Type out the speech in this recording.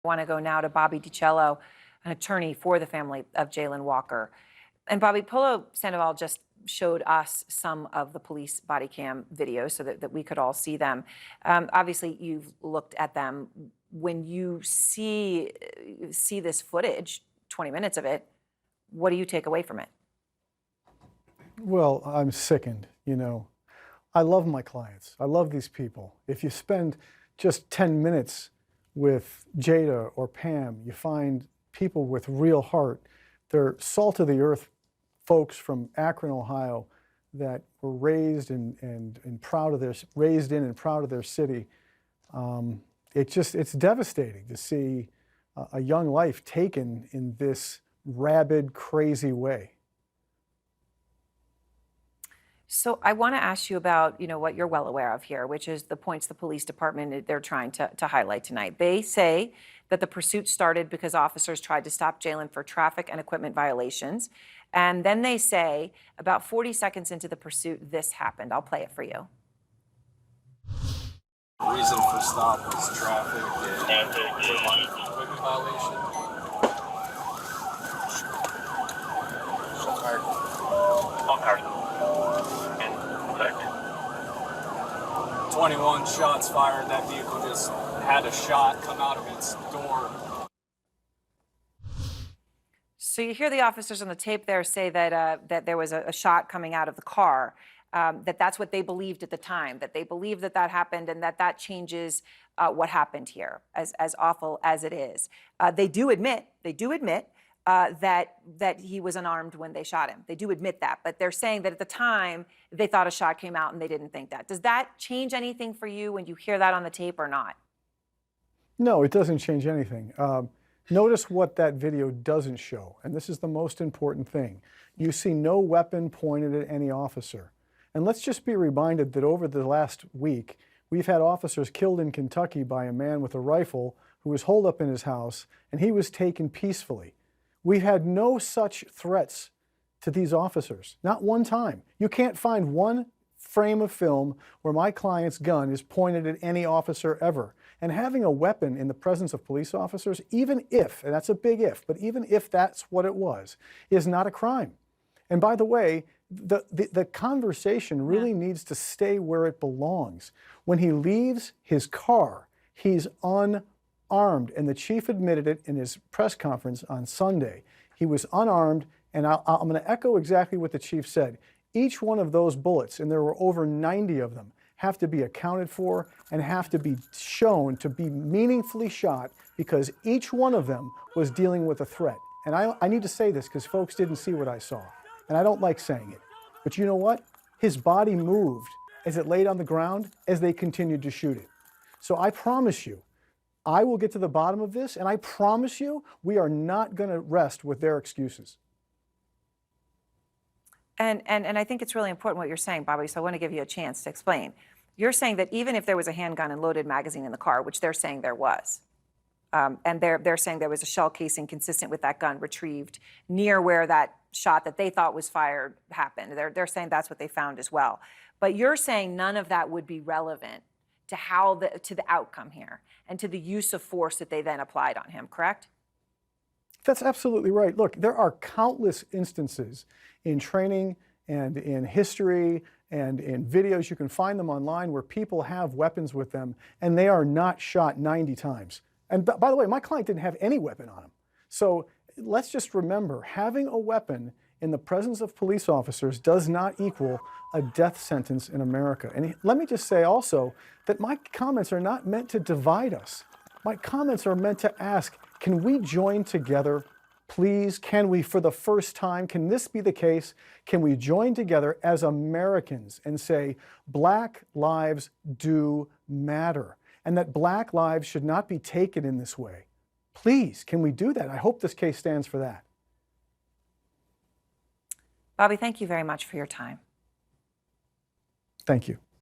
I want to go now to Bobby DiCello, an attorney for the family of Jayland Walker. And Bobby, Polo Sandoval just showed us some of the police body cam videos so that we could all see them. Obviously, you've looked at them. When you see this footage, 20 minutes of it, what do you take away from it? Well, I'm sickened, you know. I love my clients. I love these people. If you spend just 10 minutes with Jada or Pam, you find people with real heart. They're salt of the earth folks from Akron, Ohio, that were raised and proud of raised in and proud of their city. It's devastating to see a young life taken in this rabid, crazy way. So I want to ask you about, what you're well aware of here, which is the points the police department, they're trying to highlight tonight. They say that the pursuit started because officers tried to stop Jayland for traffic and equipment violations. And then they say about 40 seconds into the pursuit, this happened. I'll play it for you. The reason for stop was traffic and equipment violation. Okay. 21 shots fired. That vehicle just had a shot come out of its door. So you hear the officers on the tape there say that that there was a shot coming out of the car, that's what they believed at the time, that they believed that happened, and that changes what happened here, as awful as it is. They do admit that he was unarmed when they shot him. They do admit that, but they're saying that at the time they thought a shot came out and they didn't think that. Does that change anything for you when you hear that on the tape or not? No, it doesn't change anything. Notice what that video doesn't show, and this is the most important thing. You see no weapon pointed at any officer. And let's just be reminded that over the last week, we've had officers killed in Kentucky by a man with a rifle who was holed up in his house, and he was taken peacefully. We've had no such threats to these officers, not one time. You can't find one frame of film where my client's gun is pointed at any officer ever. And having a weapon in the presence of police officers, even if, and that's a big if, but even if that's what it was, is not a crime. And by the way, the conversation really needs to stay where it belongs. When he leaves his car, he's unarmed, and the chief admitted it in his press conference on Sunday. He was unarmed, and I'm going to echo exactly what the chief said. Each one of those bullets, and there were over 90 of them, have to be accounted for and have to be shown to be meaningfully shot because each one of them was dealing with a threat. And I need to say this because folks didn't see what I saw, and I don't like saying it. But you know what? His body moved as it laid on the ground as they continued to shoot it. So I promise you, I will get to the bottom of this, and I promise you, we are not going to rest with their excuses. And I think it's really important what you're saying, Bobby, so I want to give you a chance to explain. You're saying that even if there was a handgun and loaded magazine in the car, which they're saying there was, and they're saying there was a shell casing consistent with that gun retrieved near where that shot that they thought was fired happened. They're saying that's what they found as well. But you're saying none of that would be relevant to the outcome here and to the use of force that they then applied on him, correct? That's absolutely right. Look, there are countless instances in training and in history and in videos, you can find them online, where people have weapons with them and they are not shot 90 times. And by the way, my client didn't have any weapon on him. So let's just remember, having a weapon in the presence of police officers does not equal a death sentence in America. And let me just say also that my comments are not meant to divide us. My comments are meant to ask, can we join together? Please, can we, for the first time, can this be the case? Can we join together as Americans and say, Black lives do matter, and that Black lives should not be taken in this way? Please, can we do that? I hope this case stands for that. Bobby, thank you very much for your time. Thank you.